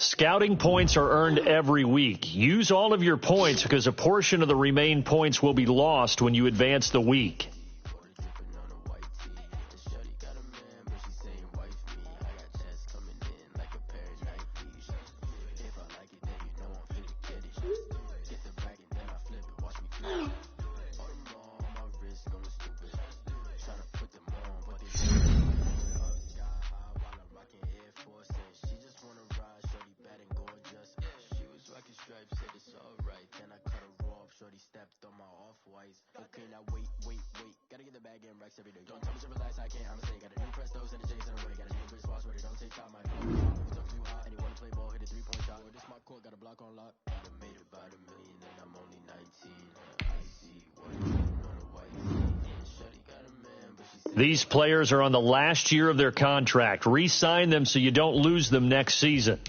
Scouting points are earned every week. Use all of your points because a portion of the remaining points will be lost when you advance the week. These players are on the last year of their contract. Re-sign them so you don't lose them next season.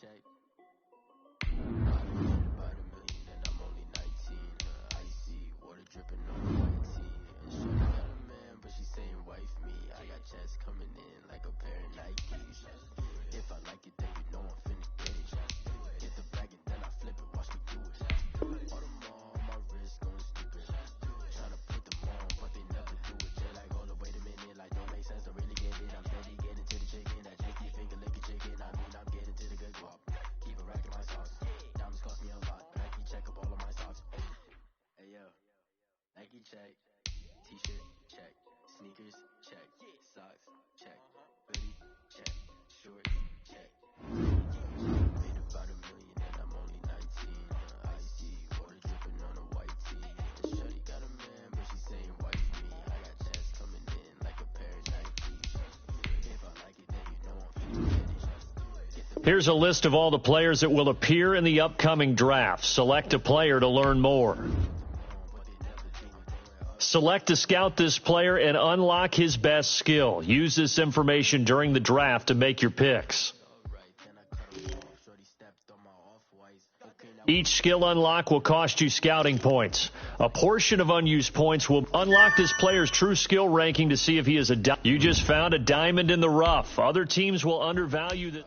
check. About a million and I'm only 19. Icy water dripping on the white tee. And shorty got a man, but she saying wife me. I got checks coming in like a pair of Nikes. If I like it, then you know I'm finna get it. Get the bag and then I flip it. Watch me do it. Audemars on my wrist, going stupid. Tryna put them on, but they never do it. Just like, hold up, wait a minute, like don't make sense, don't really get it. I'm steady getting to the chicken, that janky finger licking chicken. I mean, I'm getting to the good guap. Keep it racking my sauce. Diamonds cost me a lot. Nike check up all of my socks. Hey yo, Nike check. T-shirt check. Sneakers check. Here's a list of all the players that will appear in the upcoming draft. Select a player to learn more. Select to scout this player and unlock his best skill. Use this information during the draft to make your picks. Each skill unlock will cost you scouting points. A portion of unused points will unlock this player's true skill ranking to see if he is a diamond. You just found a diamond in the rough. Other teams will undervalue the...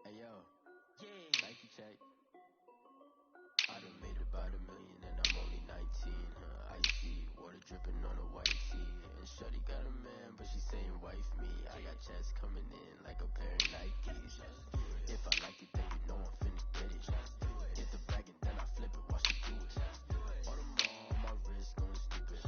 Hey yo, Nike check. I done made about $1 million and I'm only 19. Icy water dripping on a white tee. And shorty got a man, but she saying wife me. I got checks coming in like a pair of Nikes. If I like it, then you know I'm finna get it. Get the bag and then I flip it, watch it do it. All them on my wrist going stupid.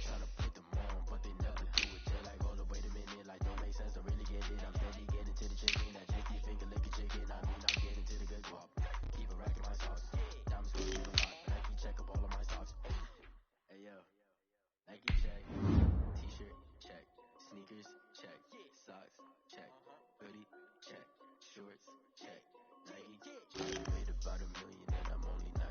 Tryna put them on, but they never do it. They're like, hold up, wait a minute, like don't make sense to really get it. I'm steady getting to the chicken, that chicky finger licking chicken. I mean, I'm getting to the good guap. Keep a rack in my sauce. Diamonds cost me a lot. Nike check up all of my socks. Hey yo, Nike check. T-shirt check. Sneakers check. Socks check. Hoodie check. Shorts check. Nike. I made about $1 million and I'm only 19.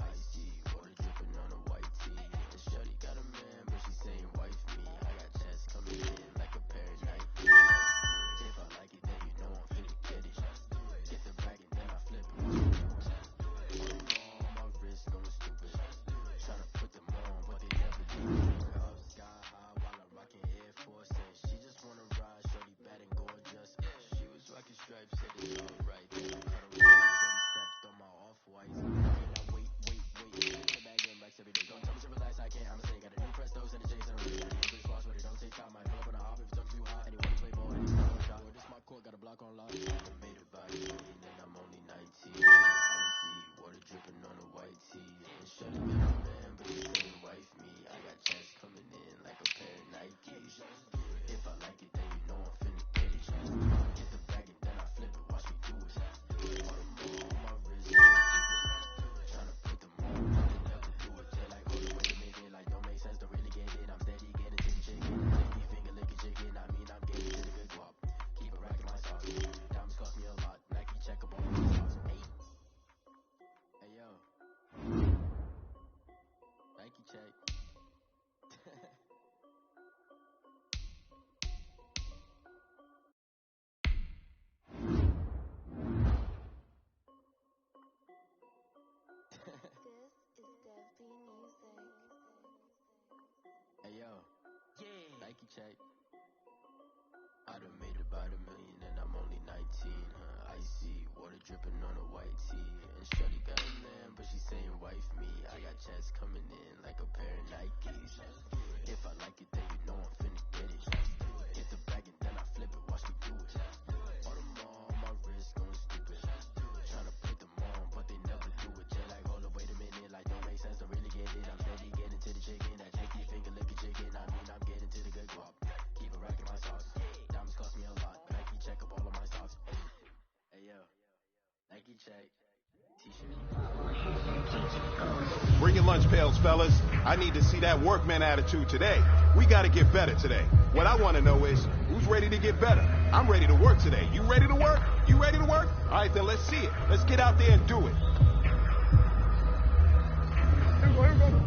Icy water dripping on a white tee. And shorty got a man, but she saying wife me. I got checks coming in like a pair of Nikes. If I like it, then you know I'm finna get it. Get the bag and then I flip it. All my wrist going stupid. Tryna put them on, but they never do. Up sky high while I'm rocking Air Force. She just wanna ride, shorty bad and gorgeous. She was rocking stripes, said it's alright. Then I cut her off, shorty stepped on my off-whites. Now wait. In the bag, getting racks every day. Don't tell me to relax, I can't, I'ma say. Got a new Prestos and a Jason. I'm really gonna bitch boss, but it don't take time. I pull up on the hop if it talks too hot. And he wanna play ball, and he's not gonna shot. This my court, got a block on lock. I made about $1 million and I'm only 19. Icy water dripping on a white tee. And shorty got a man, but she saying wife me. I got checks coming in like a pair of Nikes. If I like it, then you know I'm finna get it. Get the bag and then I flip it, watch me do it. All them on my wrist, tryna put them on, but they never do it. They're like, hold up, wait a minute, like don't make sense to really get it. I'm steady getting to the chicken, sticky finger licking chicken. I mean, I'm getting to the good guap. Keep a rack in my sauce. Diamonds cost me a lot. Nike check up all my socks. Hey yo, Nike check. Hey yo, Nike check. I done made about $1 million and I'm only 19. Icy water dripping on a white tee. And shorty got a man, but she saying wife me. I got checks coming in like a pair of Nikes. If I like it, then you know I'm finna get it. Get the bag and then I flip it, watch me do it. All them on my wrist going stupid. Tryna put them on, but they never do it. They're like, hold up, wait a minute, like don't make sense to really get it. I'm steady getting to the chicken, that chicky finger licking chicken. I mean, I'm getting to the good guap. Keep a rack in my sauce. Diamonds cost me a lot. Nike check up all of my socks. Hey yo, Nike check. T-shirt. Bring your lunch pails, fellas. I need to see that workman attitude today. We got to get better today. What I want to know is, who's ready to get better? I'm ready to work today. You ready to work? You ready to work? All right, then let's see it. Let's get out there and do it. Here we go.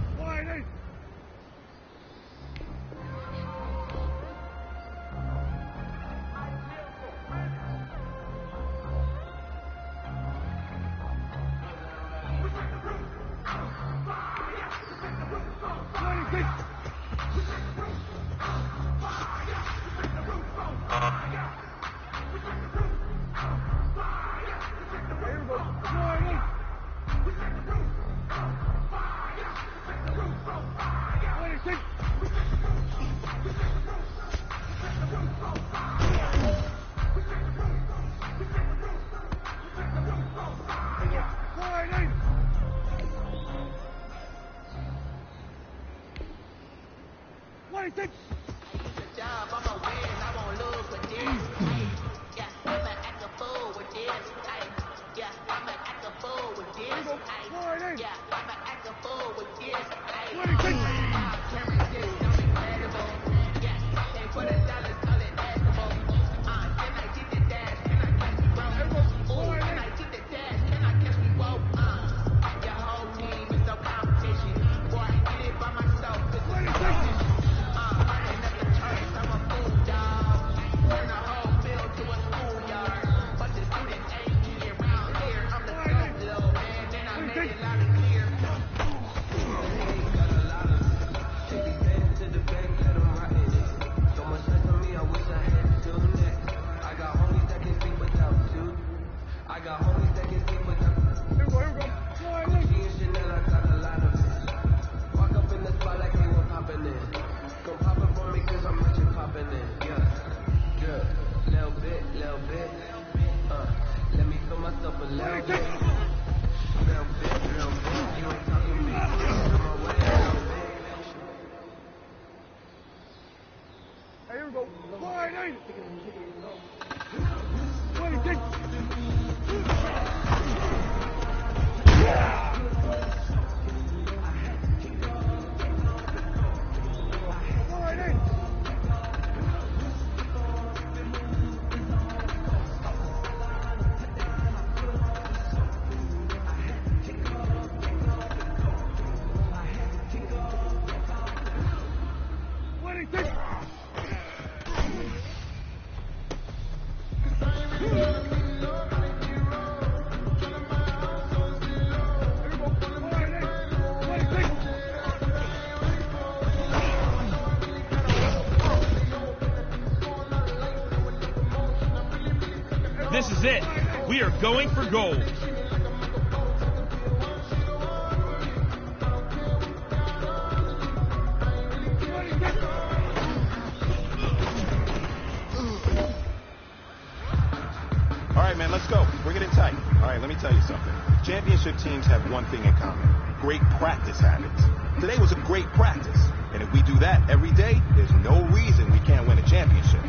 This is it. We are going for gold. All right, man, let's go. Bring it in tight. All right, let me tell you something. Championship teams have one thing in common: great practice habits. Today was a great practice, and if we do that every day, there's no reason we can't win a championship.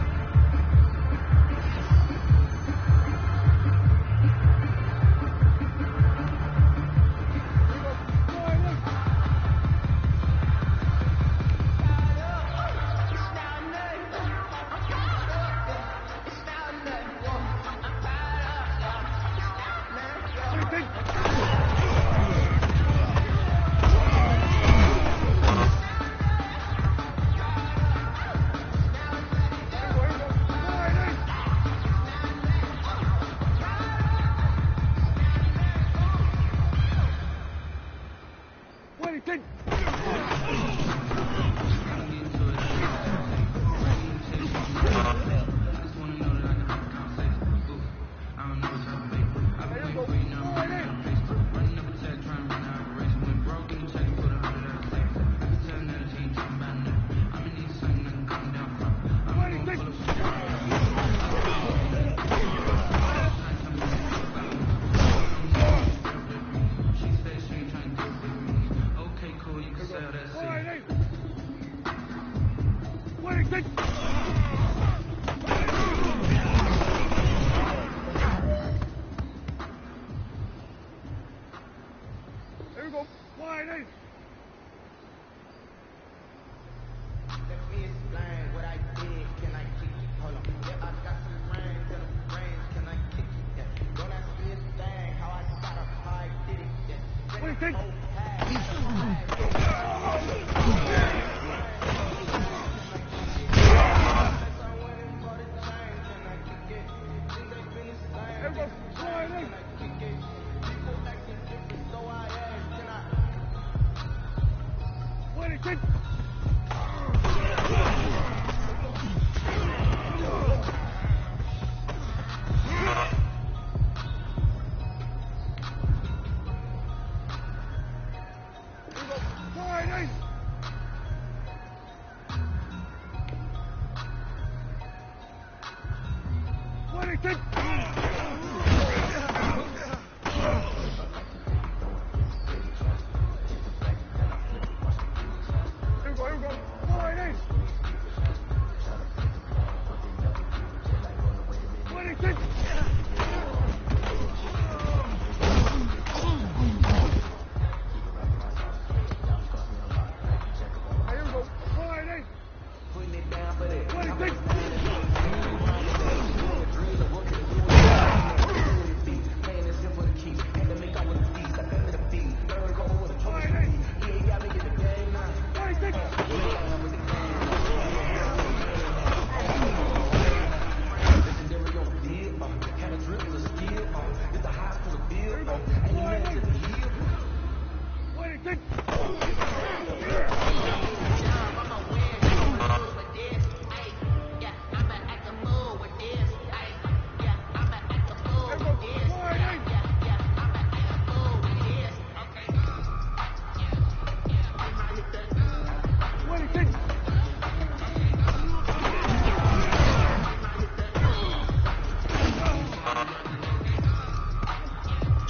What is it?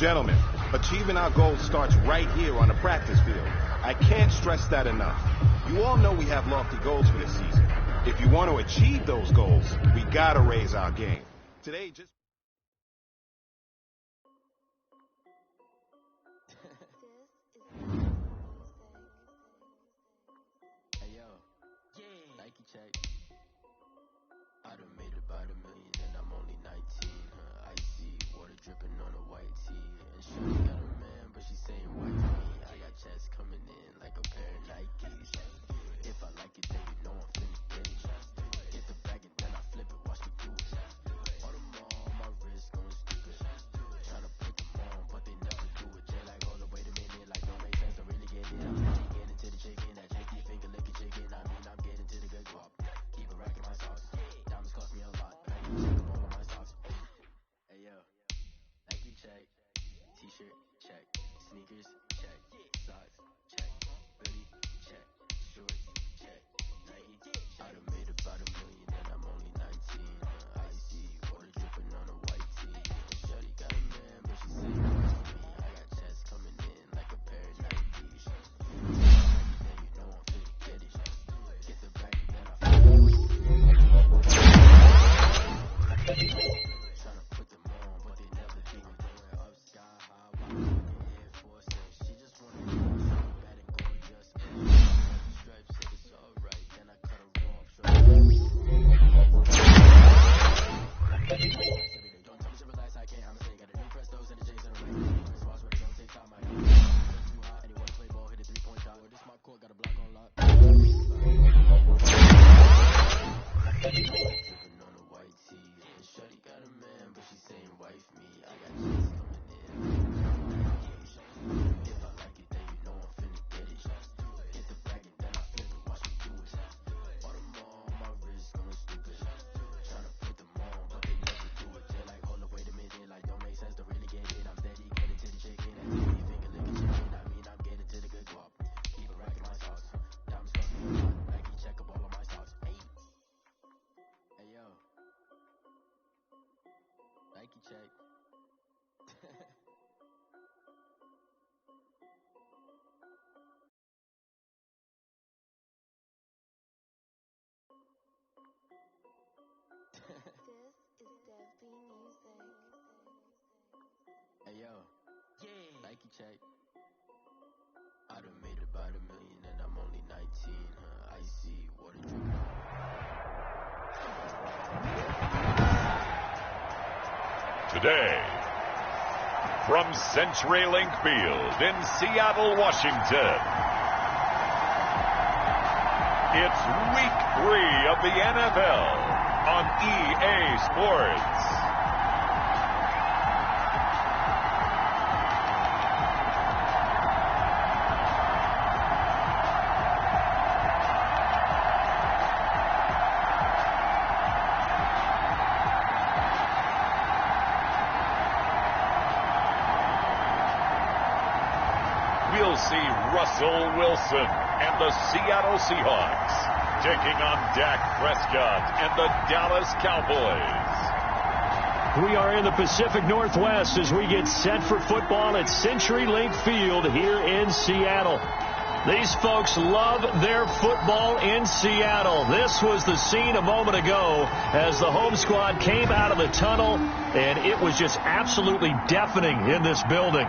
Gentlemen, achieving our goals starts right here on the practice field. I can't stress that enough. You all know we have lofty goals for this season. If you want to achieve those goals, we gotta raise our game. Today, just... Hey yo, Nike check. I done made about $1 million and I'm only 19. Icy water dripping on a white tee. And she got a man, but she saying wife me. I got checks coming in like a pair of Nikes. If I like it, then you know I'm finna get it. Get the bag and then I flip it, watch me do it. All them all on my wrist going stupid. Tryna put them on, but they never do it. Jay like, hold up, wait a minute, like don't make sense, don't really get it. I'm really getting to the chicken, that janky finger licking chicken. I mean, I'm getting to the good guap. Keep it racking my sauce. Diamonds cost me a lot. Nike check them all on my socks. Hey yo, Nike check. T-shirt check. Sneakers check. Socks check. Hoodie check. Shorts check. Nike. I done made about $1 million and I'm only 19. Icy water dripping on a white tee. And shorty got a man, but she saying wife me. I got checks coming in like a pair of Nikes. Then you know I'm finna get it. Get the bag and then I tryna put them on, but they never do it. Going up sky high, walking with the Air Force, and she just wanna go so bad and gorgeous. Stripes said it's alright, then I cut her off. Don't tell me to relax, I can't. I'ma say got a new Prestos and the J's and the right. Spots where they don't take time. I got too hot, and he wanna play ball, hit a 3-point shot. This my court, got a block on lock. Dripping on a white tee. And shorty got a man, but she saying wife me. I got checks coming in. If I like it, then you know I'm finna get it. Get the bag and then I flip it, watch me do it. All them all on my wrist going stupid. Tryna put them on, but they never do it. They're like, hold up, wait a minute, like don't make sense, don't really get it. I'm steady getting to the chicken, that janky finger licking chicken. I mean, I'm getting to the good guap. Keep it racking my sauce. Diamonds cost me a lot. Nike check up all on my socks. Hey yo, Nike check. Hey yo, Nike check. I done made about $1 million and I'm only 19. Icy water dripping. Today, from CenturyLink Field in Seattle, Washington, it's Week 3 of the NFL on EA Sports. We'll see Russell Wilson and the Seattle Seahawks taking on Dak Prescott and the Dallas Cowboys. We are in the Pacific Northwest as we get set for football at CenturyLink Field here in Seattle. These folks love their football in Seattle. This was the scene a moment ago as the home squad came out of the tunnel, and it was just absolutely deafening in this building.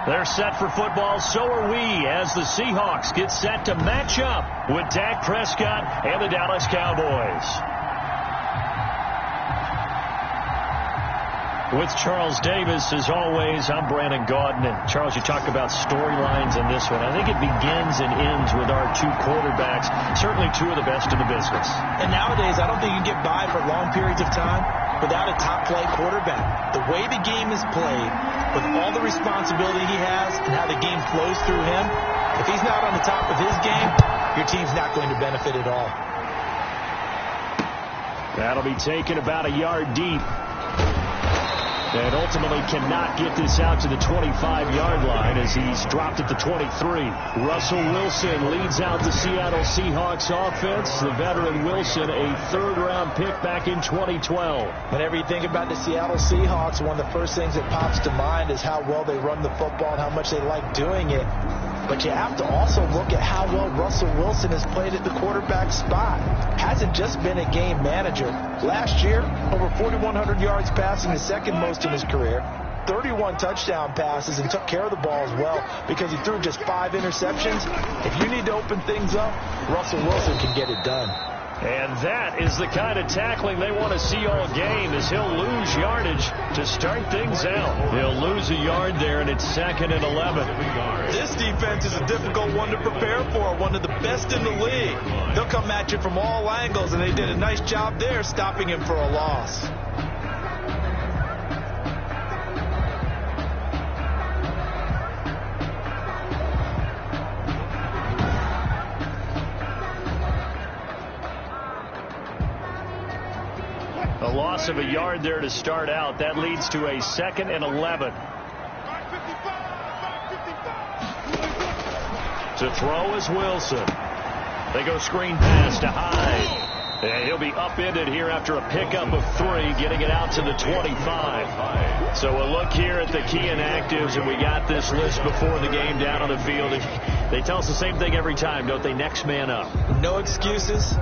They're set for football, so are we, as the Seahawks get set to match up with Dak Prescott and the Dallas Cowboys. With Charles Davis, as always, I'm Brandon Gaudin. And Charles, you talk about storylines in this one. I think it begins and ends with our two quarterbacks, certainly two of the best in the business. And nowadays, I don't think you can get by for long periods of time without a top-flight quarterback. The way the game is played, with all the responsibility he has and how the game flows through him, if he's not on the top of his game, your team's not going to benefit at all. That'll be taken about a yard deep. And ultimately cannot get this out to the 25-yard line as he's dropped at the 23. Russell Wilson leads out the Seattle Seahawks offense. The veteran Wilson, a third-round pick back in 2012. Whenever you think about the Seattle Seahawks, one of the first things that pops to mind is how well they run the football and how much they like doing it. But you have to also look at how well Russell Wilson has played at the quarterback spot. Hasn't just been a game manager. Last year, over 4,100 yards passing, the second most in his career. 31 touchdown passes and took care of the ball as well because he threw just 5 interceptions. If you need to open things up, Russell Wilson can get it done. And that is the kind of tackling they want to see all game, as he'll lose yardage to start things out. He'll lose a yard there, and it's 2nd and 11. This defense is a difficult one to prepare for, one of the best in the league. They'll come at you from all angles, and they did a nice job there stopping him for a loss. A loss of a yard there to start out. That leads to a 2nd and 11. To throw is Wilson. They go screen pass to Hyde. And he'll be upended here after a pickup of 3, getting it out to the 25. So a look here at the key inactives, and we got this list before the game down on the field. They tell us the same thing every time, don't they? Next man up. No excuses.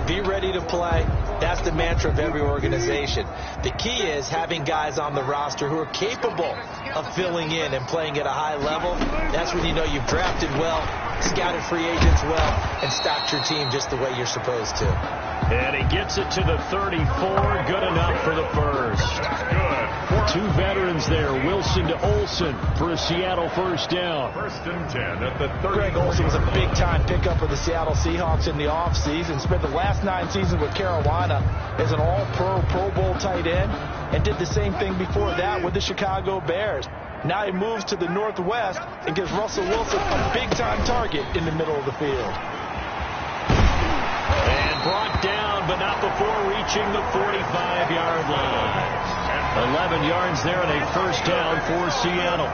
Be ready to play. That's the mantra of every organization. The key is having guys on the roster who are capable of filling in and playing at a high level. That's when you know you've drafted well, scouted free agents well, and stocked your team just the way you're supposed to. And he gets it to the 34. Good enough for the first. Good. 2 veterans there, Wilson to Olsen for a Seattle first down. 1st and 10 at the 30. Greg Olsen was a big-time pickup for the Seattle Seahawks in the offseason. Spent the last 9 seasons with Carolina as an all-pro, Pro Bowl tight end, and did the same thing before that with the Chicago Bears. Now he moves to the Northwest and gives Russell Wilson a big-time target in the middle of the field. And brought down, but not before reaching the 45-yard line. 11 yards there and a first down for Seattle.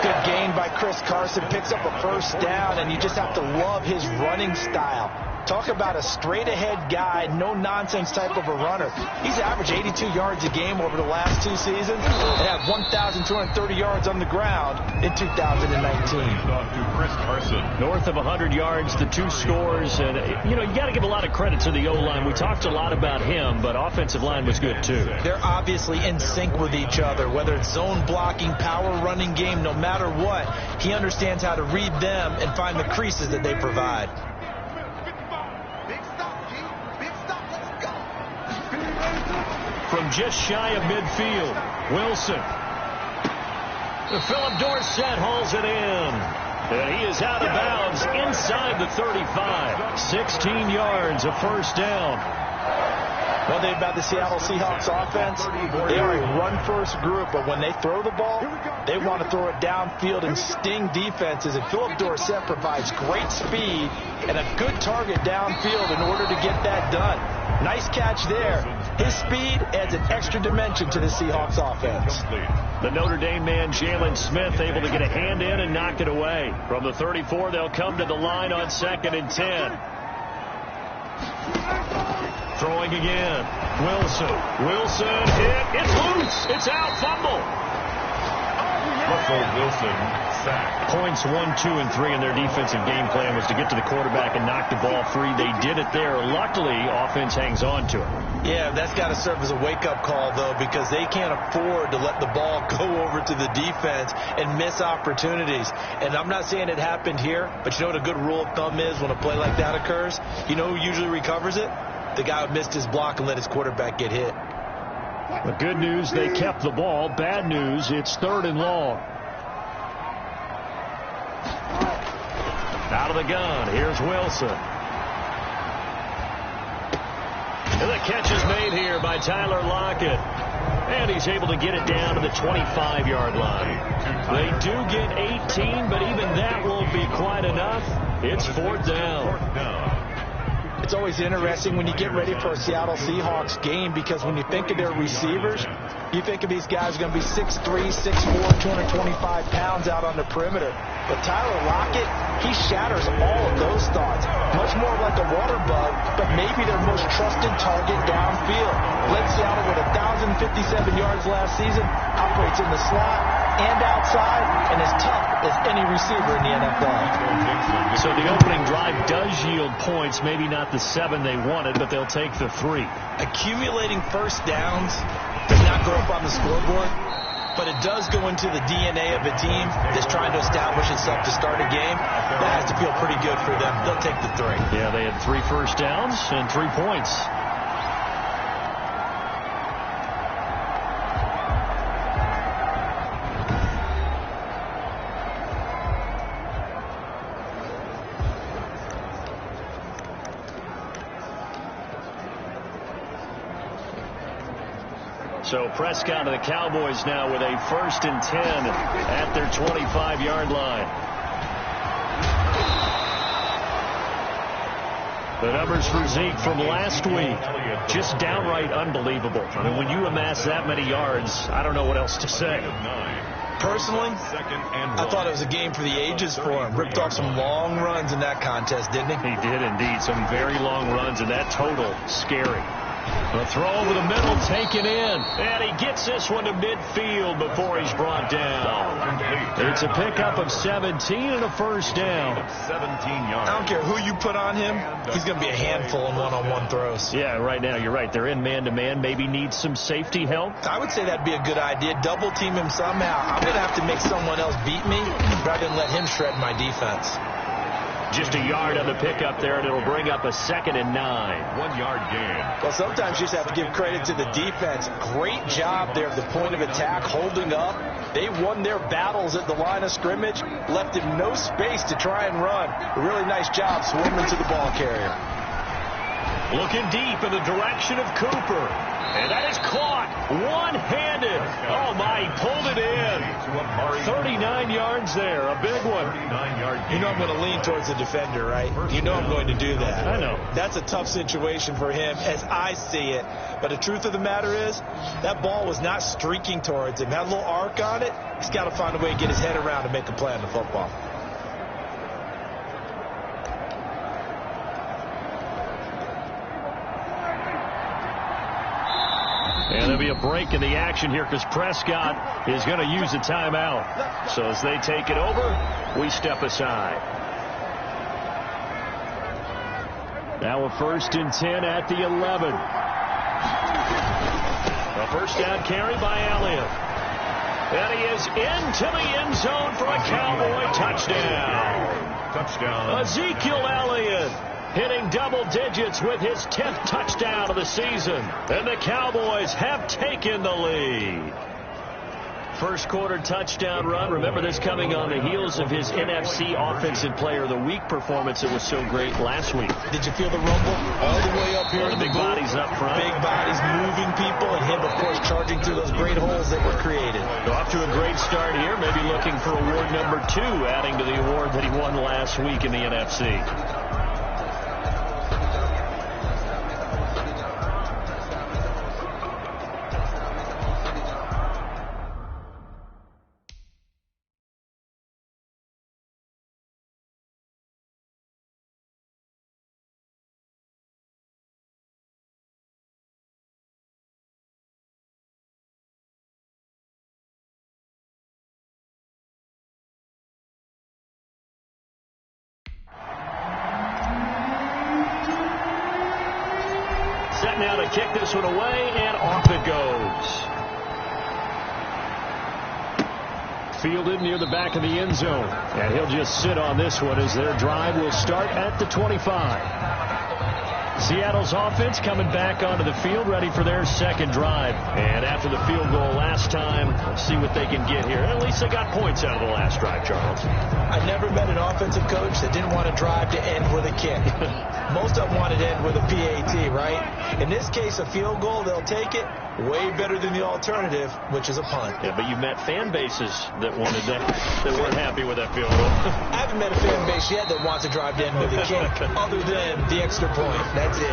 Good gain by Chris Carson. Picks up a first down, and you just have to love his running style. Talk about a straight-ahead guy, no-nonsense type of a runner. He's averaged 82 yards a game over the last 2 seasons and had 1,230 yards on the ground in 2019. Off to Chris Carson. North of 100 yards, the 2 scores. And, you know, you got to give a lot of credit to the O-line. We talked a lot about him, but offensive line was good, too. They're obviously in sync with each other, whether it's zone blocking, power running game, no matter what. He understands how to read them and find the creases that they provide. From just shy of midfield, Wilson. Philip Dorsett hauls it in. And he is out of bounds inside the 35. 16 yards, a first down. One thing about the Seattle Seahawks offense, they are a run-first group, but when they throw the ball, they want to throw it downfield and sting defenses. And Philip Dorsett provides great speed and a good target downfield in order to get that done. Nice catch there. His speed adds an extra dimension to the Seahawks offense. The Notre Dame man, Jalen Smith, able to get a hand in and knock it away. From the 34, they'll come to the line on 2nd and 10. Throwing again. Wilson hit. It's loose. It's out. Fumble. Russell Wilson sacked. Points 1, 2, and 3 in their defensive game plan was to get to the quarterback and knock the ball free. They did it there. Luckily, offense hangs on to it. Yeah, that's got to serve as a wake-up call, though, because they can't afford to let the ball go over to the defense and miss opportunities. And I'm not saying it happened here, but you know what a good rule of thumb is when a play like that occurs? You know who usually recovers it? The guy who missed his block and let his quarterback get hit. The good news, they kept the ball. Bad news, it's 3rd and long. Out of the gun, here's Wilson. And the catch is made here by Tyler Lockett. And he's able to get it down to the 25-yard line. They do get 18, but even that won't be quite enough. It's 4th down. It's always interesting when you get ready for a Seattle Seahawks game because when you think of their receivers, you think of these guys going to be 6'3", 6'4", 225 pounds out on the perimeter. But Tyler Lockett, he shatters all of those thoughts. Much more like a water bug, but maybe their most trusted target downfield. Led Seattle with 1,057 yards last season, operates in the slot and outside, and as tough as any receiver in the NFL. So the opening drive does yield points, maybe not the 7 they wanted, but they'll take the 3. Accumulating first downs does not go up on the scoreboard, but it does go into the DNA of a team that's trying to establish itself to start a game. That has to feel pretty good for them. They'll take the 3. Yeah, they had 3 first downs and 3 points. So Prescott of the Cowboys now with a 1st and 10 at their 25-yard line. The numbers for Zeke from last week, just downright unbelievable. I mean, when you amass that many yards, I don't know what else to say. Personally, I thought it was a game for the ages for him. Ripped off some long runs in that contest, didn't he? He did indeed. Some very long runs, and that total, scary. The throw over the middle, taken in. And he gets this one to midfield before he's brought down. It's a pickup of 17 and a first down. 17 yards. I don't care who you put on him. He's going to be a handful in one-on-one throws. Yeah, right now, you're right. They're in man-to-man. Maybe need some safety help. I would say that'd be a good idea. Double team him somehow. I'm going to have to make someone else beat me rather than let him shred my defense. Just a yard on the pickup there, and it'll bring up a 2nd and 9. 1 yard gain. Well, sometimes you just have to give credit to the defense. Great job there at the point of attack, holding up. They won their battles at the line of scrimmage, left him no space to try and run. A really nice job swarming to the ball carrier. Looking deep in the direction of Cooper. And that is caught one-handed. Oh, my, he pulled it in. 39 yards there, a big one. You know I'm going to lean towards the defender, right? You know I'm going to do that. I know. That's a tough situation for him as I see it. But the truth of the matter is, that ball was not streaking towards him. Had a little arc on it. He's got to find a way to get his head around and make a play on the football. And there'll be a break in the action here because Prescott is going to use a timeout. So as they take it over, we step aside. Now a 1st and 10 at the 11. A first down carry by Elliott. And he is into the end zone for a Cowboy touchdown. Touchdown. Ezekiel Elliott hitting double digits with his 10th touchdown of the season. And the Cowboys have taken the lead. First quarter touchdown run. Remember this coming on the heels of his NFC Offensive Player of the Week performance that was so great last week. Did you feel the rumble all the way up here? The big bodies up front. Big bodies moving people, and him, of course, charging through those great holes that were created. So off to a great start here. Maybe looking for award number 2, adding to the award that he won last week in the NFC. Set now to kick this one away, and off it goes. Fielded near the back of the end zone. And he'll just sit on this one as their drive will start at the 25. Seattle's offense coming back onto the field, ready for their second drive. And after the field goal last time, see what they can get here. At least they got points out of the last drive, Charles. I never met an offensive coach that didn't want to drive to end with a kick. Most of them wanted to end with a PAT, right? In this case, a field goal, they'll take it. Way better than the alternative, which is a punt. Yeah, but you met fan bases that wanted that, that weren't happy with that field goal. I haven't met a fan base yet that wants to drive to end with a kick, other than the extra point. That's it.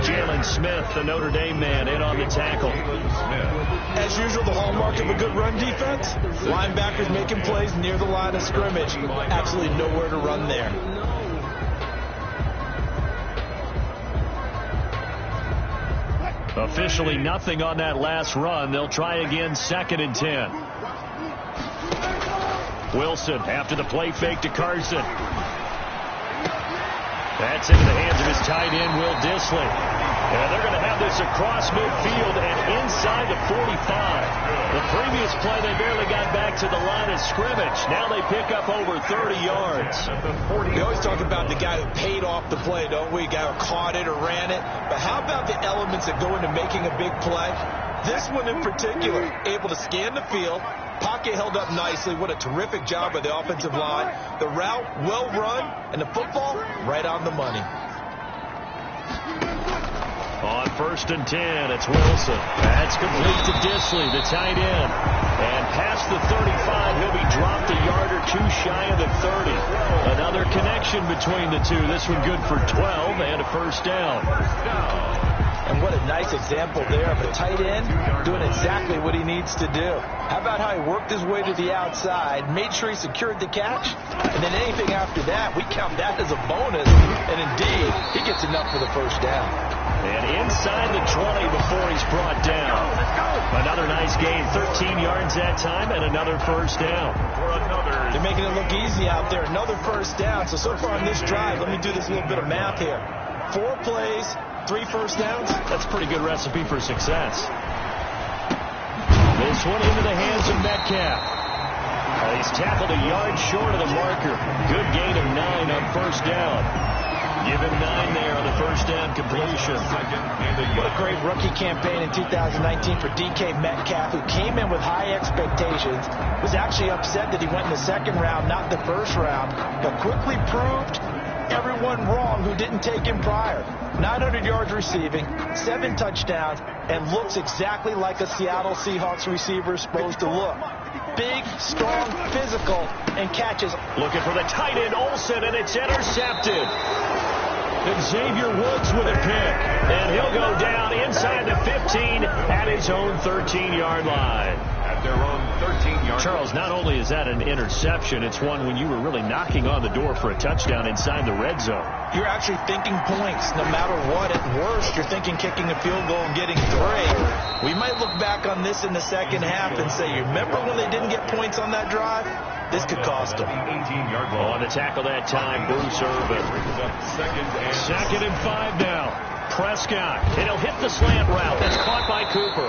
Jalen Smith, the Notre Dame man, in on the tackle. As usual, the hallmark of a good run defense, linebackers making plays near the line of scrimmage. Absolutely nowhere to run there. Officially nothing on that last run. They'll try again, 2nd and 10. Wilson after the play fake to Carson. That's into the hands of his tight end, Will Dissly. And they're going to have this across midfield and inside the 45. The previous play, they barely got back to the line of scrimmage. Now they pick up over 30 yards. We always talk about the guy who paid off the play, don't we? Guy who caught it or ran it. But how about the elements that go into making a big play? This one in particular, able to scan the field. Pocket held up nicely. What a terrific job by the offensive line. The route, well run, and the football, right on the money. On 1st and 10, it's Wilson. That's complete to Dissly, the tight end. And past the 35, he'll be dropped a yard or two shy of the 30. Another connection between the two. This one good for 12 and a first down. And what a nice example there of a tight end doing exactly what he needs to do. How about how he worked his way to the outside, made sure he secured the catch, and then anything after that, we count that as a bonus. And indeed, he gets enough for the first down. And inside the 20 before he's brought down. Another nice gain, 13 yards that time, and another first down. They're making it look easy out there. Another first down. So far on this drive, let me do this little bit of math here. 4 plays, 3 first downs. That's a pretty good recipe for success. This one into the hands of Metcalf. He's tackled a yard short of the marker. Good gain of 9 on first down. Give him 9 there on the first down completion. What a great rookie campaign in 2019 for DK Metcalf, who came in with high expectations, was actually upset that he went in the 2nd round, not the 1st round, but quickly proved everyone wrong who didn't take him prior. 900 yards receiving, 7 touchdowns, and looks exactly like a Seattle Seahawks receiver is supposed to look. Big, strong, physical, and catches. Looking for the tight end, Olsen, and it's intercepted. And Xavier Woods with a pick. And he'll go down inside the 15 at his own 13-yard line. At their own 13-yard. Charles, not only is that an interception, it's one when you were really knocking on the door for a touchdown inside the red zone. You're actually thinking points no matter what. At worst, you're thinking kicking a field goal and getting 3. We might look back on this in the second half and say, you remember when they didn't get points on that drive? This could cost them. 18-yard ball. On the tackle that time, Bruce Irvin. 2nd and 5 now. Prescott. And he'll hit the slant route. That's caught by Cooper.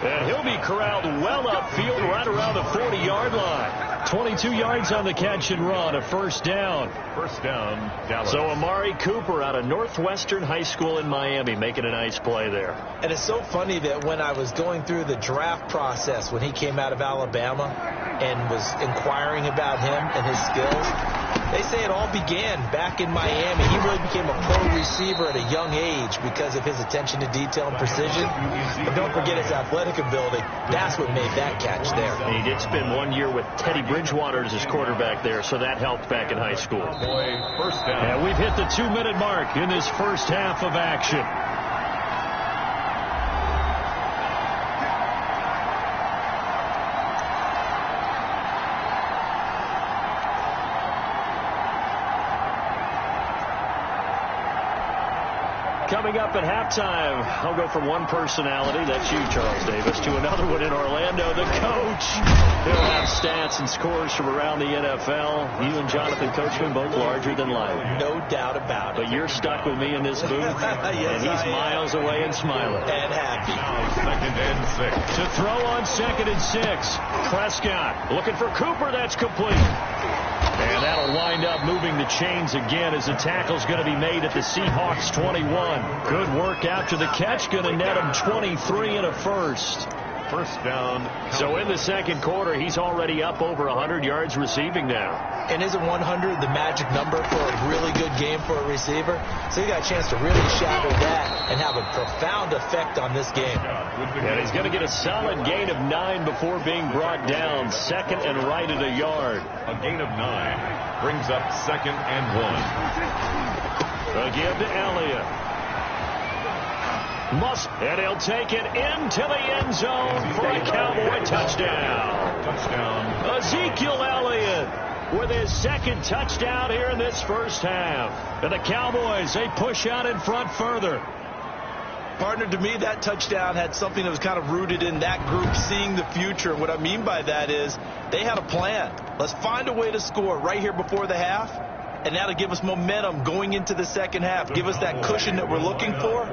And he'll be corralled well upfield right around the 40-yard line. 22 yards on the catch and run, a first down. First down, Dallas. So Amari Cooper out of Northwestern High School in Miami making a nice play there. And it's so funny that when I was going through the draft process when he came out of Alabama and was inquiring about him and his skills, they say it all began back in Miami. He really became a pro receiver at a young age because of his attention to detail and precision. But don't forget his athletic ability. That's what made that catch there. And he did spend 1 year with Teddy Bridgewater as his quarterback there, so that helped back in high school. First down. And we've hit the 2-minute mark in this first half of action. Coming up at halftime, I'll go from one personality, that's you, Charles Davis, to another one in Orlando, the coach. He'll have stats and scores from around the NFL. You and Jonathan Coachman, both larger than life. No doubt about it. But you're stuck with me in this booth, yes, and he's miles away and smiling. And happy. Now 2nd and 6. To throw on 2nd and 6, Prescott looking for Cooper, that's complete. And that'll wind up moving the chains again as the tackle's going to be made at the Seahawks 21. Good work after the catch, going to net him 23 and a first. first down. So in the second quarter, he's already up over 100 yards receiving now. And isn't 100 the magic number for a really good game for a receiver? So he got a chance to really shadow that and have a profound effect on this game. And he's going to get a solid gain of 9 before being brought down. Second and right at a yard. A gain of 9 brings up 2nd and 1. Again to Elliott. And he'll take it into the end zone for a Cowboy touchdown. Touchdown. Ezekiel Elliott with his second touchdown here in this first half. And the Cowboys, they push out in front further. Partner, to me, that touchdown had something that was kind of rooted in that group seeing the future. And what I mean by that is they had a plan. Let's find a way to score right here before the half. And that'll give us momentum going into the second half. Give us that cushion that we're looking for.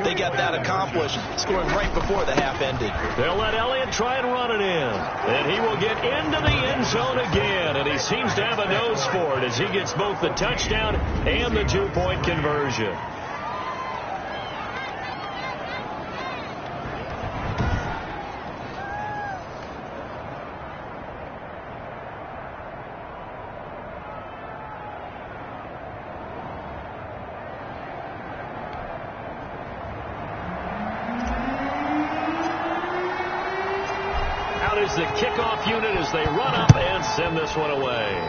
They got that accomplished, scoring right before the half ended. They'll let Elliott try and run it in. And he will get into the end zone again. And he seems to have a nose for it as he gets both the touchdown and the two-point conversion. Is the kickoff unit as they run up and send this one away.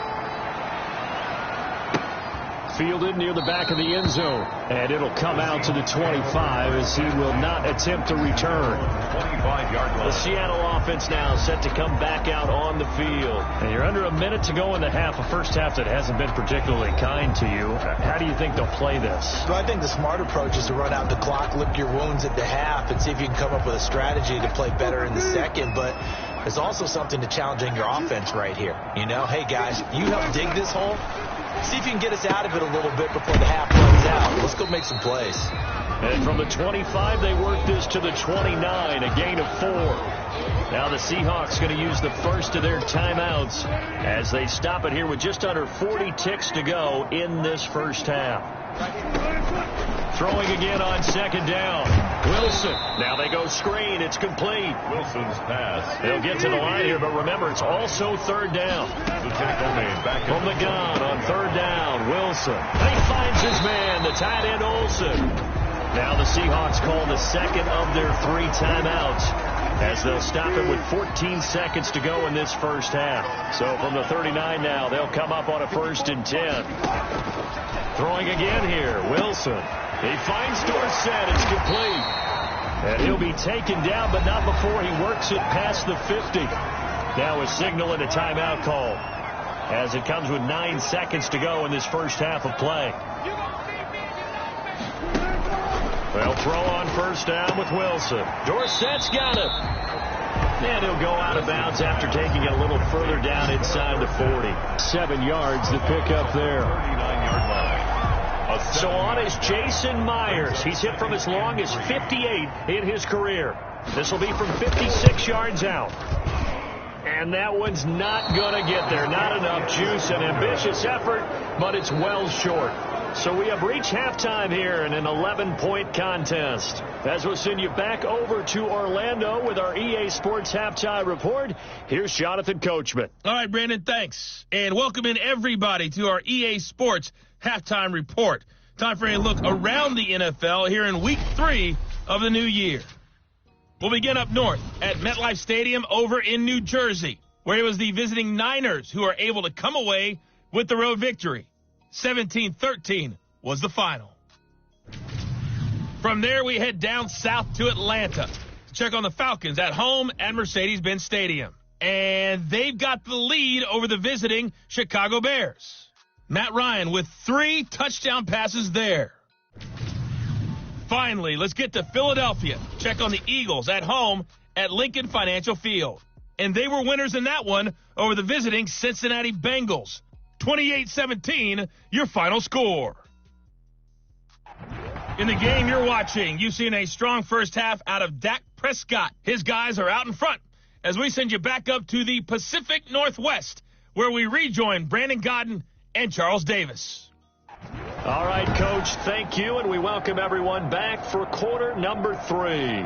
Fielded near the back of the end zone. And it'll come out to the 25 as he will not attempt to return. 25-yard line. The Seattle offense now set to come back out on the field. And you're under a minute to go in the half, a first half that hasn't been particularly kind to you. How do you think they'll play this? Well, I think the smart approach is to run out the clock, lick your wounds at the half, and see if you can come up with a strategy to play better in the second. But there's also something to challenging your offense right here. You know, hey, guys, you help dig this hole. See if you can get us out of it a little bit before the half runs out. Let's go make some plays. And from the 25, they work this to the 29, a gain of 4. Now the Seahawks going to use the first of their timeouts as they stop it here with just under 40 ticks to go in this first half. Throwing again on second down. Wilson. Now they go screen. It's complete. Wilson's pass. They'll get to the line here, but remember, it's also third down. Back from the gun on third down, Wilson. He finds his man, the tight end Olsen. Now the Seahawks call the second of their 3 timeouts as they'll stop it with 14 seconds to go in this first half. So from the 39 now, they'll come up on a 1st and 10. Throwing again here, Wilson. He finds Dorsett. It's complete. And he'll be taken down, but not before he works it past the 50. Now a signal and a timeout call as it comes with 9 seconds to go in this first half of play. They'll throw on first down with Wilson. Dorsett's got him. And he'll go out of bounds after taking it a little further down inside the 40. 7 yards to pick up there. 39-yard line. So on is Jason Myers. He's hit from as long as 58 in his career. This will be from 56 yards out. And that one's not going to get there. Not enough juice. An ambitious effort, but it's well short. So we have reached halftime here in an 11-point contest. As we'll send you back over to Orlando with our EA Sports Halftime Report, here's Jonathan Coachman. All right, Brandon, thanks. And welcome in everybody to our EA Sports Halftime Report. Time for a look around the NFL here in Week 3 of the new year. We'll begin up north at MetLife Stadium over in New Jersey, where it was the visiting Niners who are able to come away with the road victory. 17-13 was the final. From there, we head down south to Atlanta to check on the Falcons at home at Mercedes-Benz Stadium. And they've got the lead over the visiting Chicago Bears. Matt Ryan with 3 touchdown passes there. Finally, let's get to Philadelphia. Check on the Eagles at home at Lincoln Financial Field. And they were winners in that one over the visiting Cincinnati Bengals. 28-17, your final score. In the game you're watching, you've seen a strong first half out of Dak Prescott. His guys are out in front as we send you back up to the Pacific Northwest, where we rejoin Brandon Godden and Charles Davis. All right, Coach, thank you, and we welcome everyone back for quarter number 3.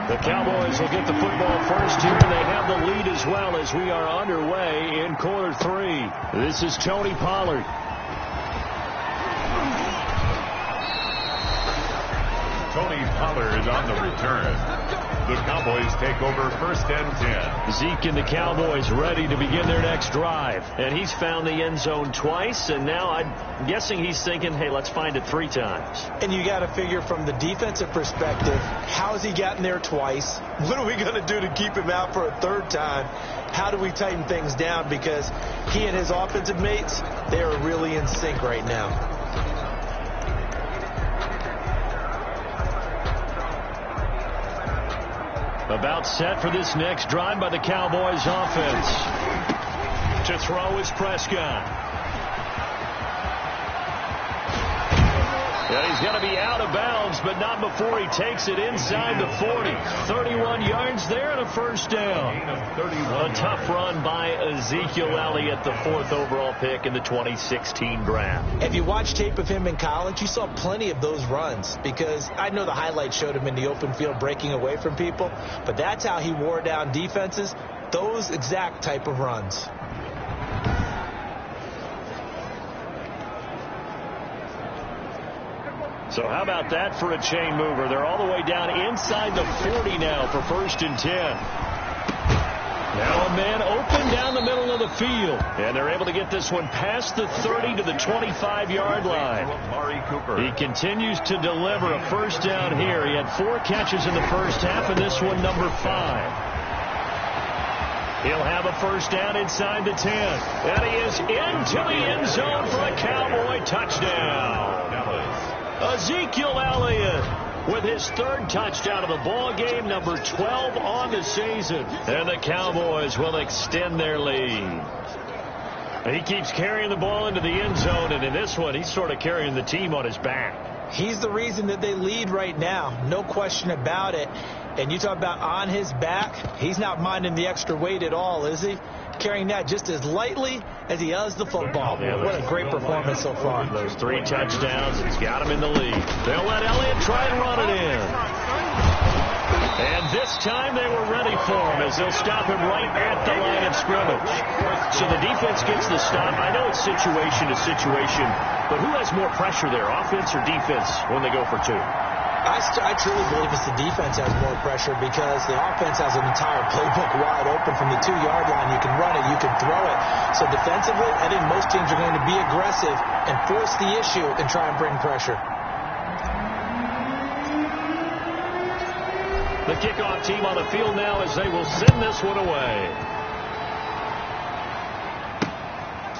The Cowboys will get the football first here. They have the lead as well as we are underway in quarter 3. This is Tony Pollard. Tony Pollard on the return. The Cowboys take over 1st and 10. Zeke and the Cowboys ready to begin their next drive. And he's found the end zone twice, and now I'm guessing he's thinking, hey, let's find it 3 times. And you got to figure from the defensive perspective, how's he gotten there twice? What are we going to do to keep him out for a 3rd time? How do we tighten things down? Because he and his offensive mates, they are really in sync right now. About set for this next drive by the Cowboys offense. To throw is Prescott. And he's going to be out of bounds, but not before he takes it inside the 40. 31 yards there and a 1st down. A tough run by Ezekiel Elliott, the 4th overall pick in the 2016 draft. If you watch tape of him in college, you saw plenty of those runs, because I know the highlights showed him in the open field breaking away from people, but that's how he wore down defenses, those exact type of runs. So how about that for a chain mover? They're all the way down inside the 40 now for 1st and 10. Now a man open down the middle of the field. And they're able to get this one past the 30 to the 25-yard line. He continues to deliver a 1st down here. He had 4 catches in the 1st half, and this one number 5. He'll have a 1st down inside the 10. And he is into the end zone for a Cowboy touchdown. Ezekiel Elliott with his 3rd touchdown of the ball game, number 12 on the season. And the Cowboys will extend their lead. He keeps carrying the ball into the end zone, and in this one, he's sort of carrying the team on his back. He's the reason that they lead right now, no question about it. And you talk about on his back, he's not minding the extra weight at all, is he? Carrying that just as lightly as he does the football. What a great performance so far. Those 3 touchdowns, it's got him in the lead. They'll let Elliott try and run it in. And this time they were ready for him as they'll stop him right at the line of scrimmage. So the defense gets the stop. I know it's situation to situation, but who has more pressure there, offense or defense, when they go for 2? I truly believe it's the defense has more pressure, because the offense has an entire playbook wide open from the 2-yard line. You can run it, you can throw it. So defensively, I think most teams are going to be aggressive and force the issue and try and bring pressure. The kickoff team on the field now as they will send this one away.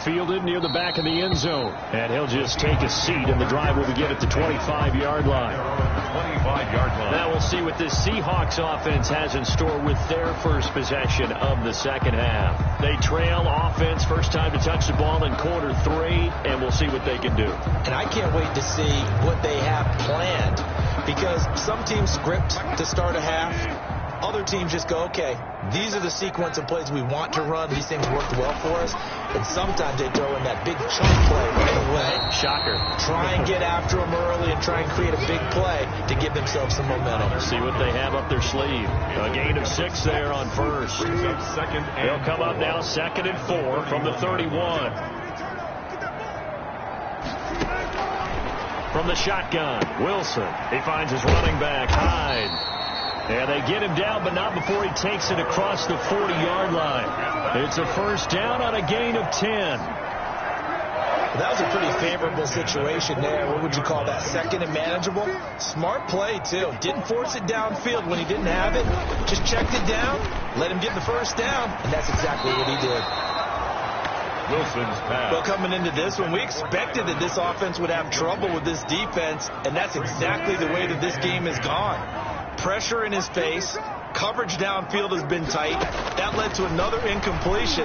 Fielded near the back of the end zone. And he'll just take a seat, and the drive will begin at the 25-yard line. 25-yard line. Now we'll see what this Seahawks offense has in store with their first possession of the 2nd half. They trail offense, first time to touch the ball in quarter 3, and we'll see what they can do. And I can't wait to see what they have planned, because some teams script to start a half. Other teams just go, okay, these are the sequence of plays we want to run. These things worked well for us. And sometimes they throw in that big chunk play right away. Shocker. Try and get after them early and try and create a big play to give themselves some momentum. See what they have up their sleeve. A gain of 6 there on 1st. They'll come up now 2nd and 4 from the 31. From the shotgun, Wilson. He finds his running back, Hyde. And they get him down, but not before he takes it across the 40-yard line. It's a 1st down on a gain of 10. That was a pretty favorable situation there. What would you call that? 2nd and manageable? Smart play, too. Didn't force it downfield when he didn't have it. Just checked it down, let him get the 1st down, and that's exactly what he did. Wilson's pass. Well, coming into this one, we expected that this offense would have trouble with this defense, and that's exactly the way that this game has gone. Pressure in his face. Coverage downfield has been tight. That led to another incompletion.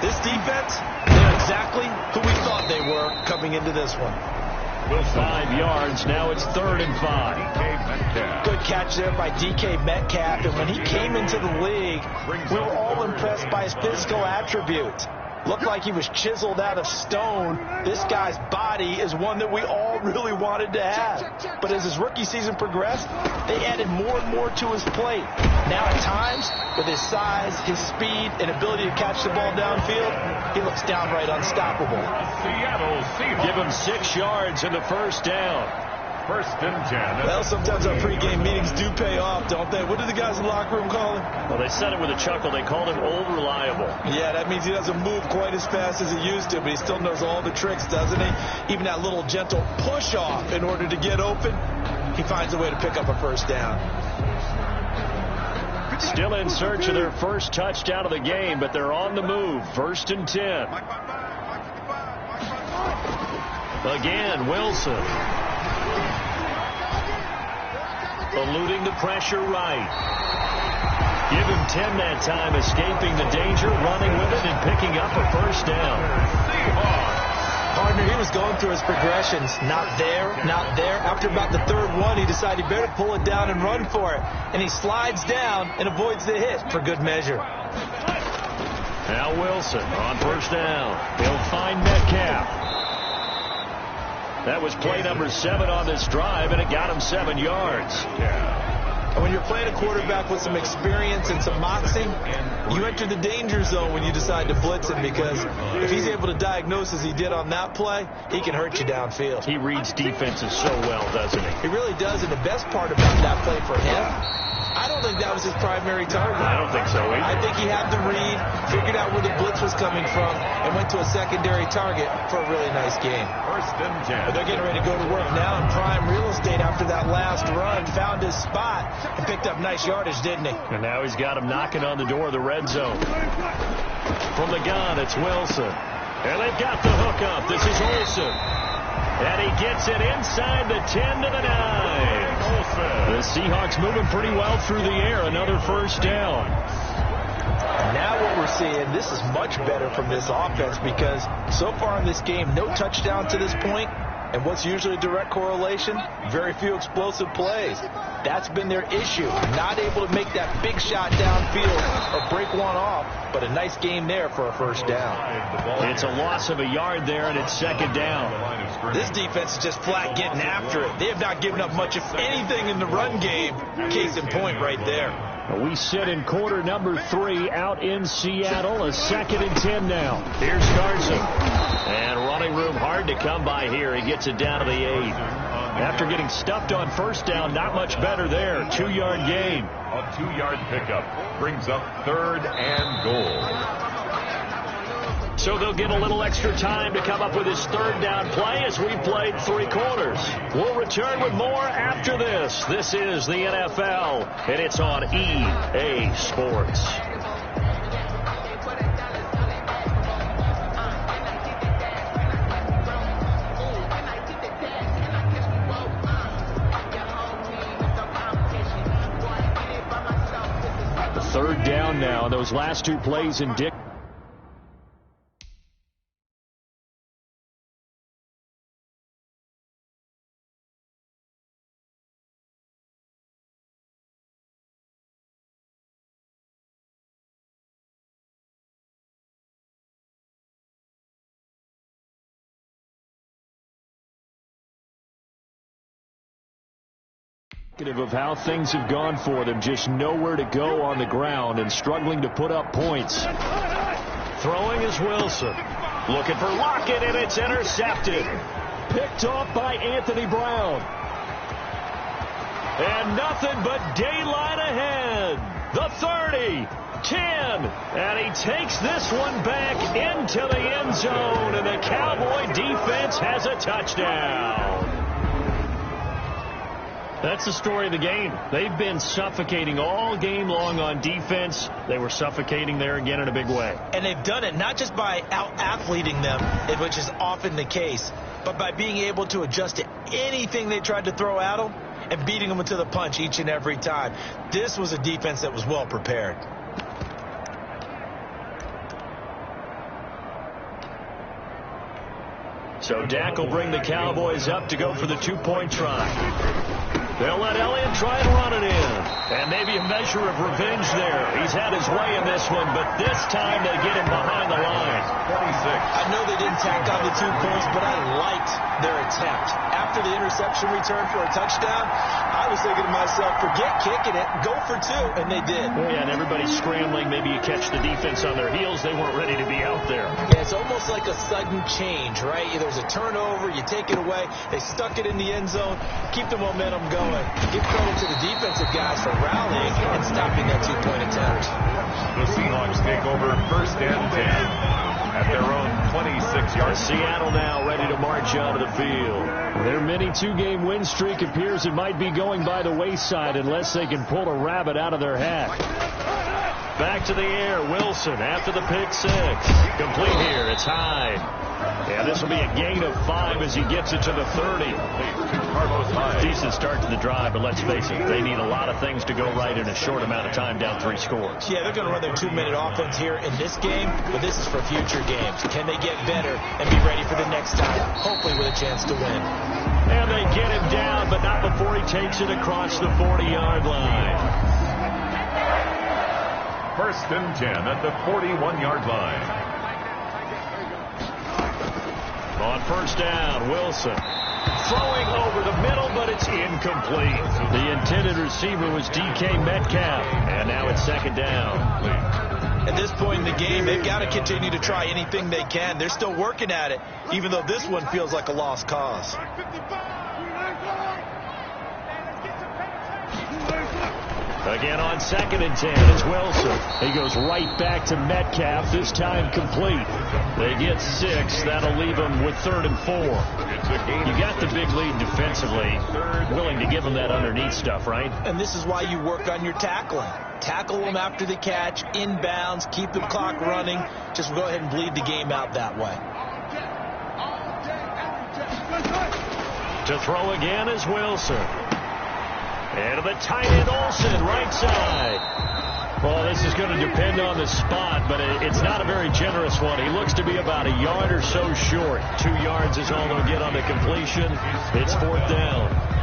This defense, they're exactly who we thought they were coming into this one. 5 yards. Now it's 3rd and 5. Good catch there by DK Metcalf. And when he came into the league, we were all impressed by his physical attributes. Looked like he was chiseled out of stone. This guy's body is one that we all really wanted to have. But as his rookie season progressed, they added more and more to his plate. Now at times, with his size, his speed, and ability to catch the ball downfield, he looks downright unstoppable. Seattle Seahawks. Give him 6 yards in the first down. First and 10. Well, sometimes our pregame meetings do pay off, don't they? What do the guys in the locker room call him? Well, they said it with a chuckle. They called him old reliable. Yeah, that means he doesn't move quite as fast as he used to, but he still knows all the tricks, doesn't he? Even that little gentle push-off in order to get open, he finds a way to pick up a first down. Still in search of their first touchdown of the game, but they're on the move. First and 10. Again, Wilson. Eluding the pressure right. Give him 10 that time, escaping the danger, running with it, and picking up a first down. Partner, he was going through his progressions. Not there, not there. After about the third one, he decided he better pull it down and run for it. And he slides down and avoids the hit for good measure. Now Wilson on first down. He'll find Metcalf. That was play number 7 on this drive, and it got him 7 yards. And when you're playing a quarterback with some experience and some moxie, you enter the danger zone when you decide to blitz him, because if he's able to diagnose as he did on that play, he can hurt you downfield. He reads defenses so well, doesn't he? He really does, and the best part about that play for him, I don't think that was his primary target. I don't think so either. I think he had the read, figured out where the blitz was coming from, and went to a secondary target for a really nice game. First and 10. But they're getting ready to go to work now in prime real estate after that last run. Found his spot and picked up nice yardage, didn't he? And now he's got him knocking on the door of the red zone. From the gun, it's Wilson. And they've got the hook up. This is Olsen. And he gets it inside the 10 to the 9. The Seahawks moving pretty well through the air. Another first down. Now what we're seeing, this is much better from this offense, because so far in this game, no touchdown to this point. And what's usually a direct correlation? Very few explosive plays. That's been their issue. Not able to make that big shot downfield or break one off, but a nice game there for a first down. It's a loss of a yard there, and it's second down. This defense is just flat getting after it. They have not given up much of anything in the run game. Case in point right there. We sit in quarter number 3 out in Seattle. A second and 10 now. Here's Carson. And running room hard to come by here. He gets it down to the 8. After getting stuffed on first down, not much better there. 2-yard gain. A 2-yard pickup brings up 3rd and goal. So they'll get a little extra time to come up with his 3rd down play as we played 3 quarters. We'll return with more after this. This is the NFL, and it's on EA Sports. The 3rd down now. Those last 2 plays in Dick. Of how things have gone for them, just nowhere to go on the ground and struggling to put up points. Throwing is Wilson. Looking for Lockett, and it's intercepted. Picked off by Anthony Brown. And nothing but daylight ahead. The 30, 10, and he takes this one back into the end zone, and the Cowboy defense has a touchdown. That's the story of the game. They've been suffocating all game long on defense. They were suffocating there again in a big way. And they've done it not just by out-athleting them, which is often the case, but by being able to adjust to anything they tried to throw at them and beating them to the punch each and every time. This was a defense that was well prepared. So Dak will bring the Cowboys up to go for the 2-point try. They'll let Elliott try and run it in. And maybe a measure of revenge there. He's had his way in this one, but this time they get him behind the line. didn't tack on the 2 points, but I liked their attempt. After the interception return for a touchdown, I was thinking to myself, forget kicking it, go for 2, and they did. Oh, yeah, and everybody's scrambling. Maybe you catch the defense on their heels. They weren't ready to be out there. Yeah, it's almost like a sudden change, right? There's a turnover, you take it away, they stuck it in the end zone, keep the momentum going. Give credit to the defensive guys for rallying and stopping that 2-point attempt. The Seahawks take over 1st and 10 at their own 26-yard. Seattle now ready to march out of the field. Their mini 2-game win streak appears it might be going by the wayside unless they can pull a rabbit out of their hat. Back to the air, Wilson after the pick 6. Complete here, it's Hyde. Yeah, this will be a gain of 5 as he gets it to the 30. Decent start to the drive, but let's face it, they need a lot of things to go right in a short amount of time, down 3 scores. Yeah, they're going to run their 2-minute offense here in this game, but this is for future games. Can they get better and be ready for the next time, hopefully with a chance to win? And they get him down, but not before he takes it across the 40-yard line. 1st and 10 at the 41-yard line. On 1st down, Wilson throwing over the middle, but it's incomplete. The intended receiver was DK Metcalf, and now it's 2nd down. At this point in the game, they've got to continue to try anything they can. They're still working at it, even though this one feels like a lost cause. Again on 2nd and 10, it's Wilson. He goes right back to Metcalf, this time complete. They get 6. That'll leave them with 3rd and 4. You got the big lead defensively. Willing to give them that underneath stuff, right? And this is why you work on your tackling. Tackle them after the catch, inbounds, keep the clock running. Just go ahead and bleed the game out that way. To throw again is Wilson. And the tight end Olsen, right side. Well, this is going to depend on the spot, but it's not a very generous one. He looks to be about a yard or so short. 2 yards is all they'll get on the completion. It's 4th down.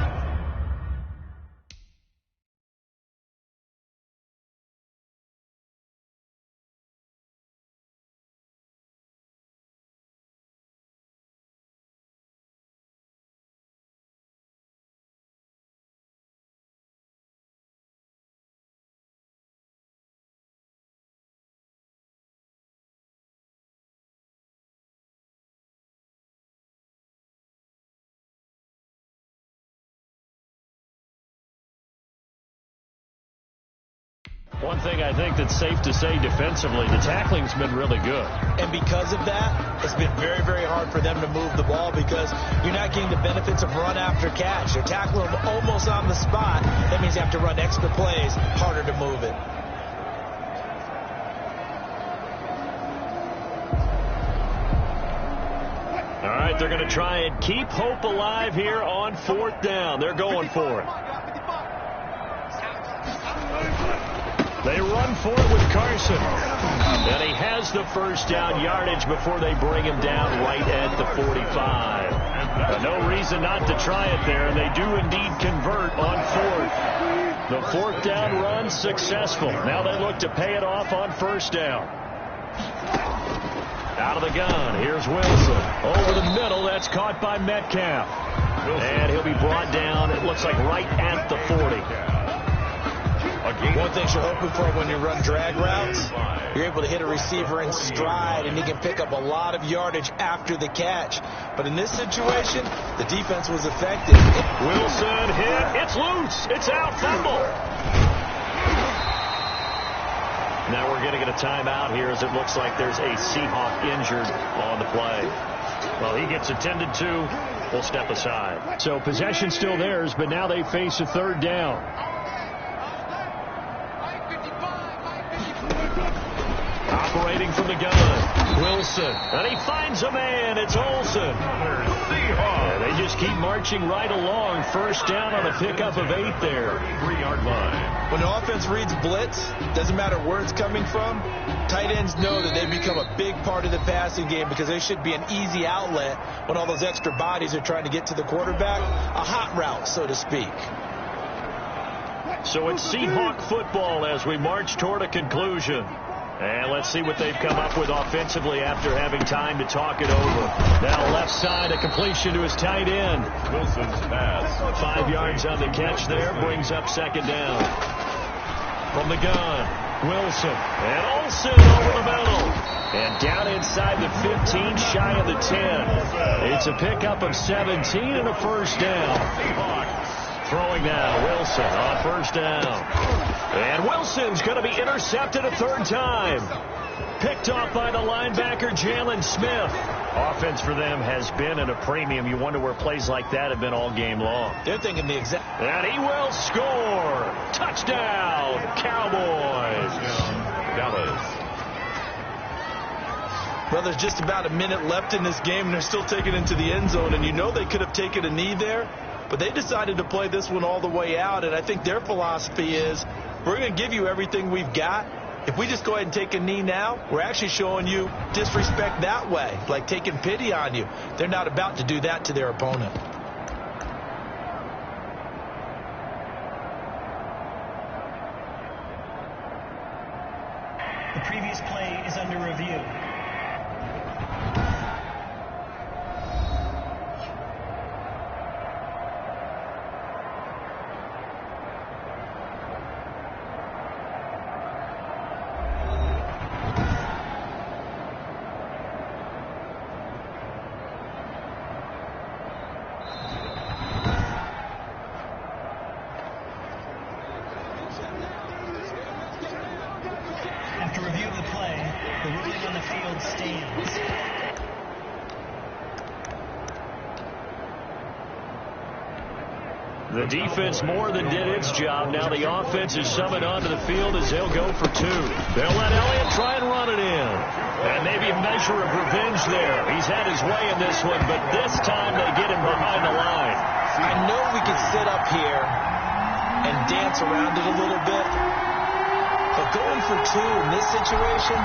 One thing I think that's safe to say defensively, the tackling's been really good. And because of that, it's been very, very hard for them to move the ball because you're not getting the benefits of run after catch. You're tackling them almost on the spot. That means you have to run extra plays, harder to move it. All right, they're going to try and keep hope alive here on 4th down. They're going for it. They run for it with Carson. And he has the 1st down yardage before they bring him down right at the 45. But no reason not to try it there, and they do indeed convert on 4th. The 4th down run successful. Now they look to pay it off on 1st down. Out of the gun, here's Wilson. Over the middle, that's caught by Metcalf. And he'll be brought down, it looks like right at the 40. One thing you're hoping for when you run drag routes, you're able to hit a receiver in stride, and he can pick up a lot of yardage after the catch. But in this situation, the defense was effective. Wilson hit. It's loose. It's out. Fumble. Now we're going to get a timeout here as it looks like there's a Seahawk injured on the play. Well, he gets attended to. We'll step aside. So possession still theirs, but now they face a 3rd down. Operating from the gun, Wilson, and he finds a man. It's Olsen. Yeah, they just keep marching right along. 1st down on a pickup of 8 there. 3-yard line. When the offense reads blitz, doesn't matter where it's coming from, tight ends know that they've become a big part of the passing game because they should be an easy outlet when all those extra bodies are trying to get to the quarterback. A hot route, so to speak. So it's Seahawk football as we march toward a conclusion. And let's see what they've come up with offensively after having time to talk it over. Now left side, a completion to his tight end. Wilson's pass. 5 yards on the catch there, brings up second down. From the gun, Wilson. And Olsen over the middle. And down inside the 15, shy of the 10. It's a pickup of 17 and a first down. Throwing now, Wilson on first down. And Wilson's going to be intercepted a third time. Picked off by the linebacker, Jalen Smith. Offense for them has been at a premium. You wonder where plays like that have been all game long. They're thinking the exact... And he will score. Touchdown, Cowboys. Dallas. Well, there's just about a minute left in this game, and they're still taking it into the end zone. And you know they could have taken a knee there, but they decided to play this one all the way out. And I think their philosophy is, we're going to give you everything we've got. If we just go ahead and take a knee now, we're actually showing you disrespect that way, like taking pity on you. They're not about to do that to their opponent. The previous play is under review. After review of the play, the ruling on the field stands. The defense more than did its job. Now the offense is summoned onto the field as they'll go for two. They'll let Elliott try and run it in. And maybe a measure of revenge there. He's had his way in this one, but this time they get him behind the line. I know we could sit up here and dance around it a little bit, but going for two in this situation,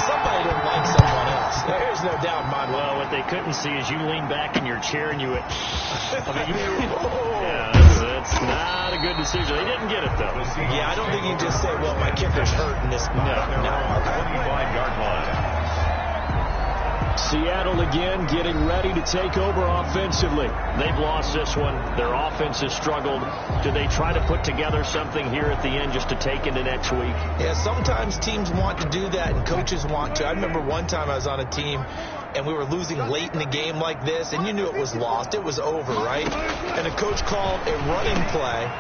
somebody didn't like someone else. There's no doubt in my mind. Well, what they couldn't see is you lean back in your chair and you went, yeah, that's not a good decision. They didn't get it, though. Yeah, I don't think you can just say, well, my kicker's hurt in this spot. No. 25-yard line. Seattle again getting ready to take over offensively. They've lost this one. Their offense has struggled. Do they try to put together something here at the end just to take into next week? Yeah, sometimes teams want to do that and coaches want to. I remember one time I was on a team and we were losing late in the game like this, and you knew it was lost. It was over, right? And the coach called a running play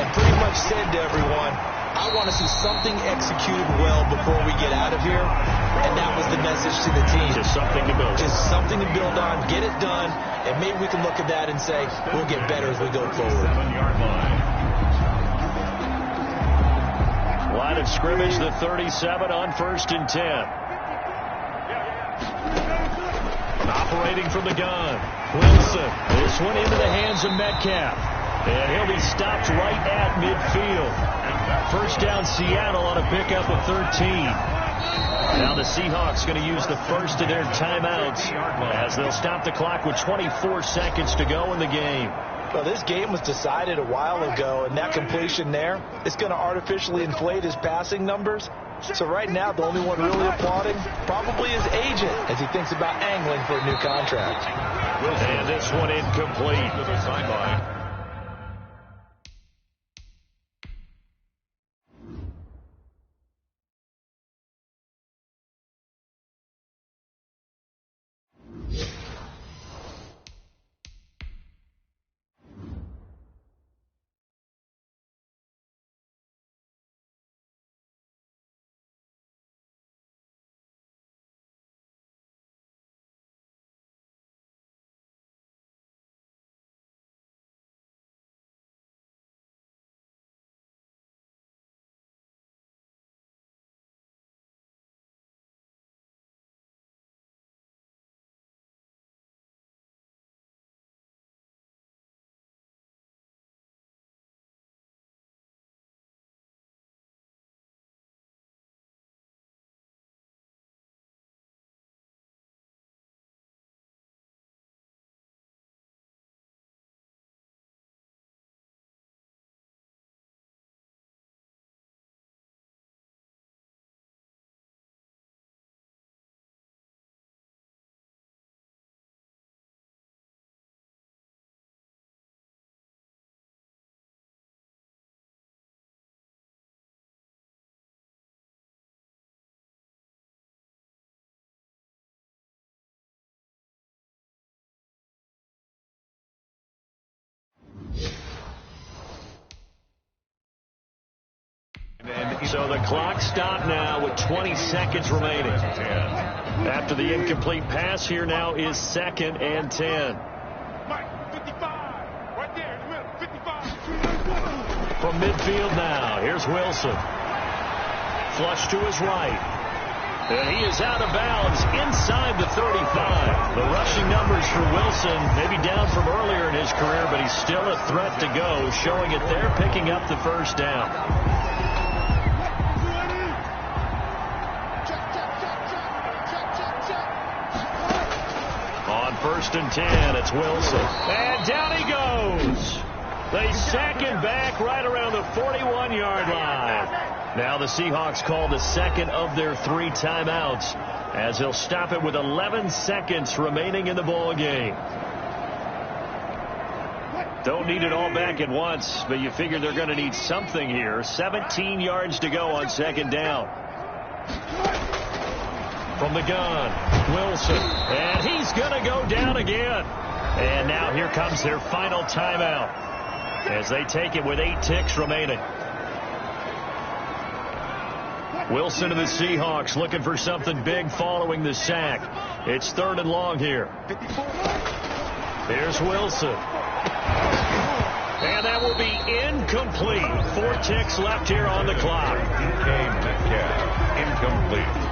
and pretty much said to everyone, I want to see something executed well before we get out of here. And that was the message to the team. Just something to build. Just something to build on, get it done, and maybe we can look at that and say, we'll get better as we go forward. 7-yard line. Line of scrimmage, the 37 on 1st and 10. Operating from the gun. Wilson. This one into the hands of Metcalf. And he'll be stopped right at midfield. First down, Seattle on a pickup of 13. Now the Seahawks going to use the first of their timeouts as they'll stop the clock with 24 seconds to go in the game. Well, this game was decided a while ago, and that completion there is going to artificially inflate his passing numbers. So right now, the only one really applauding probably his agent as he thinks about angling for a new contract. And this one incomplete. To the sideline. So the clock stopped now with 20 seconds remaining. After the incomplete pass, here now is 2nd and 10. From midfield now, here's Wilson. Flush to his right. And he is out of bounds inside the 35. The rushing numbers for Wilson maybe down from earlier in his career, but he's still a threat to go, showing it there, picking up the first down. On 1st and 10, it's Wilson. And down he goes. They sack him back right around the 41-yard line. Now the Seahawks call the 2nd of their 3 timeouts as they'll stop it with 11 seconds remaining in the ball game. Don't need it all back at once, but you figure they're going to need something here. 17 yards to go on 2nd down. From the gun, Wilson, and he's going to go down again. And now here comes their final timeout as they take it with 8 ticks remaining. Wilson and the Seahawks looking for something big following the sack. It's 3rd and long here. Here's Wilson. And that will be incomplete. 4 ticks left here on the clock. Came to catch. Incomplete.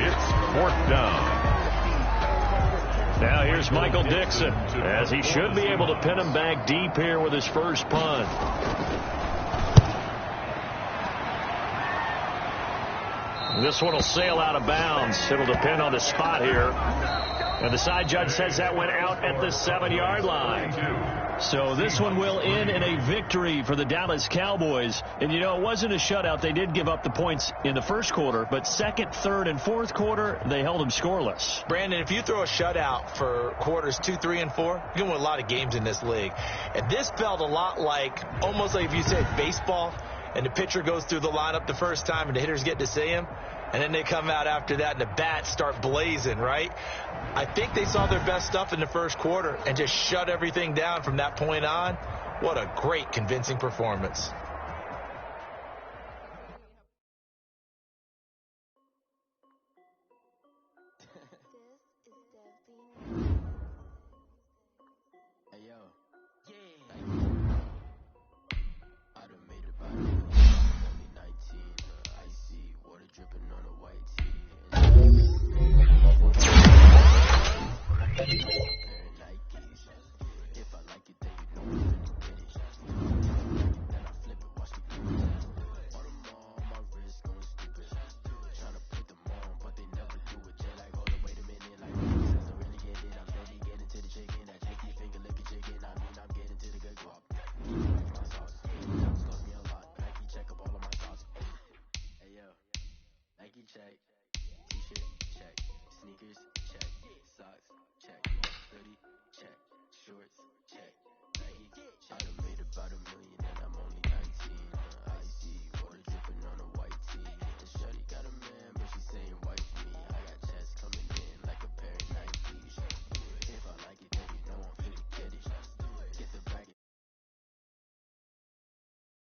It's 4th down. Now here's Michael Dixon, as he should be able to pin him back deep here with his first punt. This one will sail out of bounds. It'll depend on the spot here. And the side judge says that went out at the 7-yard line. So this one will end in a victory for the Dallas Cowboys. And, you know, it wasn't a shutout. They did give up the points in the first quarter. But 2nd, 3rd, and 4th quarter, they held them scoreless. Brandon, if you throw a shutout for quarters 2, 3, and 4, you're going to win a lot of games in this league. And this felt a lot like, almost like if you said baseball, and the pitcher goes through the lineup the first time and the hitters get to see him, and then they come out after that and the bats start blazing, right? I think they saw their best stuff in the first quarter and just shut everything down from that point on. What a great, convincing performance. Check, t-shirt, check, sneakers, check, socks, check, hoodie, check, shorts, check, baggy, I done made about $1 million.